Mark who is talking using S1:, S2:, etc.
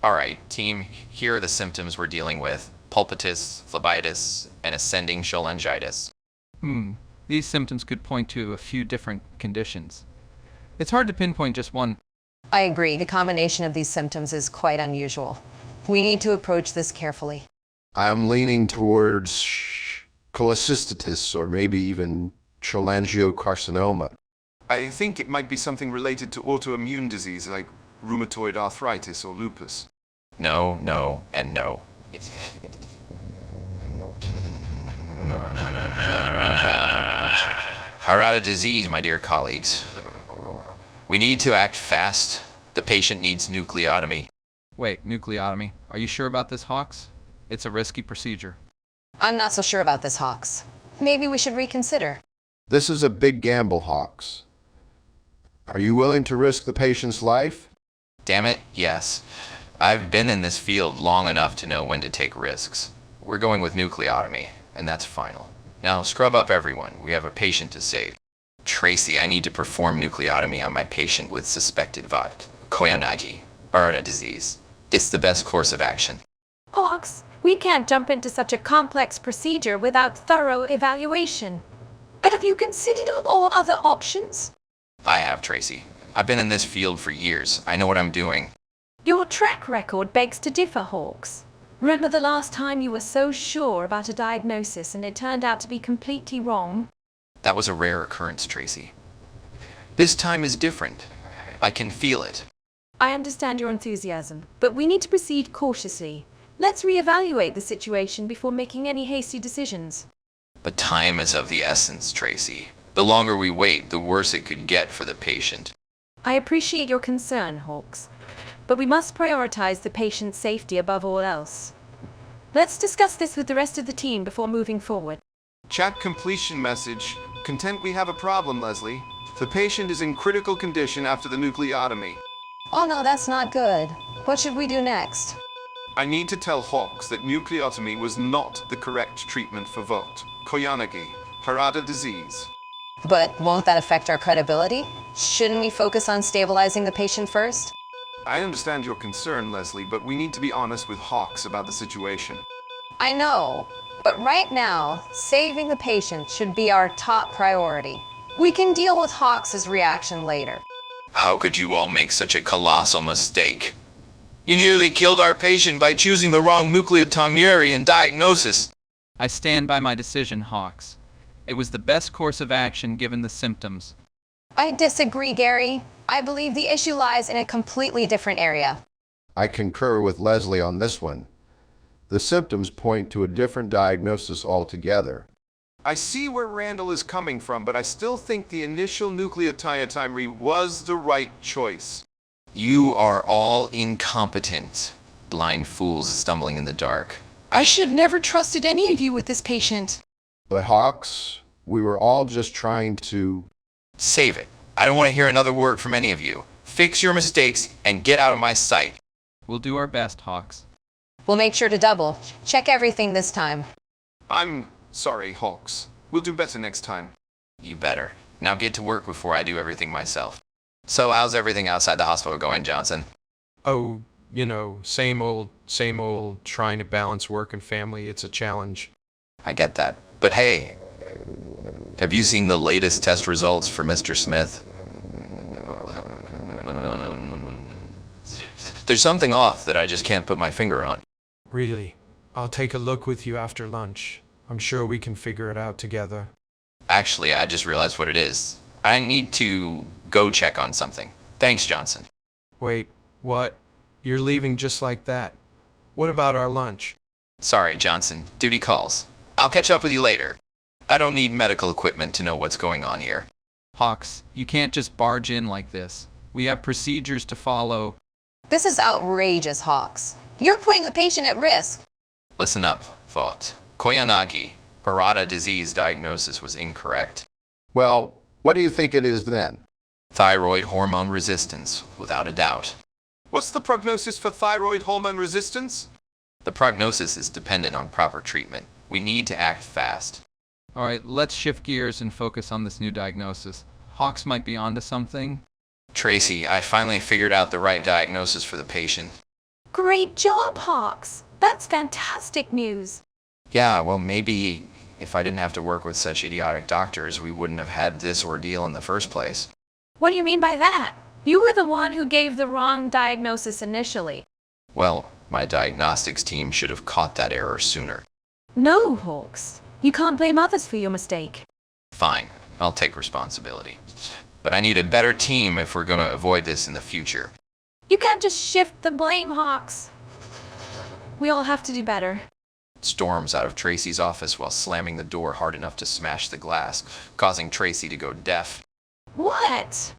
S1: Alright, team, here are the symptoms we're dealing with. Pulpitis, phlebitis, and ascending cholangitis.
S2: These symptoms could point to a few different conditions. It's hard to pinpoint just one.
S3: I agree. The combination of these symptoms is quite unusual. We need to approach this carefully.
S4: I'm leaning towards cholecystitis or maybe even cholangiocarcinoma.
S5: I think it might be something related to autoimmune disease like rheumatoid arthritis or lupus.
S1: No, no, and no. Harada disease, my dear colleagues. We need to act fast. The patient needs nucleotomy.
S2: Wait, nucleotomy. Are you sure about this, Hawks? It's a risky procedure.
S3: I'm not so sure about this, Hawks. Maybe we should reconsider.
S4: This is a big gamble, Hawks. Are you willing to risk the patient's life?
S1: Damn it, yes. I've been in this field long enough to know when to take risks. We're going with nucleotomy, and that's final. Now, scrub up everyone. We have a patient to save. Tracy, I need to perform nucleotomy on my patient with suspected koyanagi, Harada disease. It's the best course of action.
S6: Hawks, we can't jump into such a complex procedure without thorough evaluation. But have you considered all other options?
S1: I have, Tracy. I've been in this field for years. I know what I'm doing.
S6: Your track record begs to differ, Hawks. Remember the last time you were so sure about a diagnosis and it turned out to be completely wrong?
S1: That was a rare occurrence, Tracy. This time is different. I can feel it.
S6: I understand your enthusiasm, but we need to proceed cautiously. Let's reevaluate the situation before making any hasty decisions.
S1: But time is of the essence, Tracy. The longer we wait, the worse it could get for the patient.
S6: I appreciate your concern, Hawks, but we must prioritize the patient's safety above all else. Let's discuss this with the rest of the team before moving forward.
S5: Chat completion message. Content we have a problem, Leslie. The patient is in critical condition after the nucleotomy.
S3: Oh no, that's not good. What should we do next?
S5: I need to tell Hawks that nucleotomy was not the correct treatment for koyanagi, Harada disease.
S3: But won't that affect our credibility? Shouldn't we focus on stabilizing the patient first?
S5: I understand your concern, Leslie, but we need to be honest with Hawks about the situation.
S3: I know, but right now, saving the patient should be our top priority. We can deal with Hawks' reaction later.
S1: How could you all make such a colossal mistake? You nearly killed our patient by choosing the wrong nucleotomy and diagnosis.
S2: I stand by my decision, Hawks. It was the best course of action given the symptoms.
S3: I disagree, Gary. I believe the issue lies in a completely different area.
S4: I concur with Leslie on this one. The symptoms point to a different diagnosis altogether.
S5: I see where Randall is coming from, but I still think the initial nucleotomy was the right choice.
S1: You are all incompetent. Blind fools stumbling in the dark. I should have never trusted any of you with this patient.
S4: But Hawks, we were all just trying to...
S1: Save it. I don't want to hear another word from any of you. Fix your mistakes and get out of my sight.
S2: We'll do our best, Hawks.
S3: We'll make sure to double check everything this time.
S5: I'm sorry, Hawks. We'll do better next time.
S1: You better. Now get to work before I do everything myself. So how's everything outside the hospital going, Johnson?
S7: Oh, same old, trying to balance work and family. It's a challenge.
S1: I get that. But hey, have you seen the latest test results for Mr. Smith? There's something off that I just can't put my finger on.
S7: Really? I'll take a look with you after lunch. I'm sure we can figure it out together.
S1: Actually, I just realized what it is. I need to go check on something. Thanks, Johnson.
S7: Wait, what? You're leaving just like that? What about our lunch?
S1: Sorry, Johnson. Duty calls. I'll catch up with you later. I don't need medical equipment to know what's going on here.
S2: Hawks, you can't just barge in like this. We have procedures to follow.
S3: This is outrageous, Hawks. You're putting the patient at risk.
S1: Listen up, Vought. Koyanagi, Harada disease diagnosis was incorrect.
S4: Well, what do you think it is then?
S1: Thyroid hormone resistance, without a doubt.
S5: What's the prognosis for thyroid hormone resistance?
S1: The prognosis is dependent on proper treatment. We need to act fast.
S2: All right, let's shift gears and focus on this new diagnosis. Hawks might be onto something.
S1: Tracy, I finally figured out the right diagnosis for the patient.
S6: Great job, Hawks. That's fantastic news.
S1: Yeah, well, maybe if I didn't have to work with such idiotic doctors, we wouldn't have had this ordeal in the first place.
S6: What do you mean by that? You were the one who gave the wrong diagnosis initially.
S1: Well, my diagnostics team should have caught that error sooner.
S6: No, Hawks. You can't blame others for your mistake.
S1: Fine, I'll take responsibility. But I need a better team if we're going to avoid this in the future.
S6: You can't just shift the blame, Hawks. We all have to do better.
S1: Storms out of Tracy's office while slamming the door hard enough to smash the glass, causing Tracy to go deaf.
S6: What?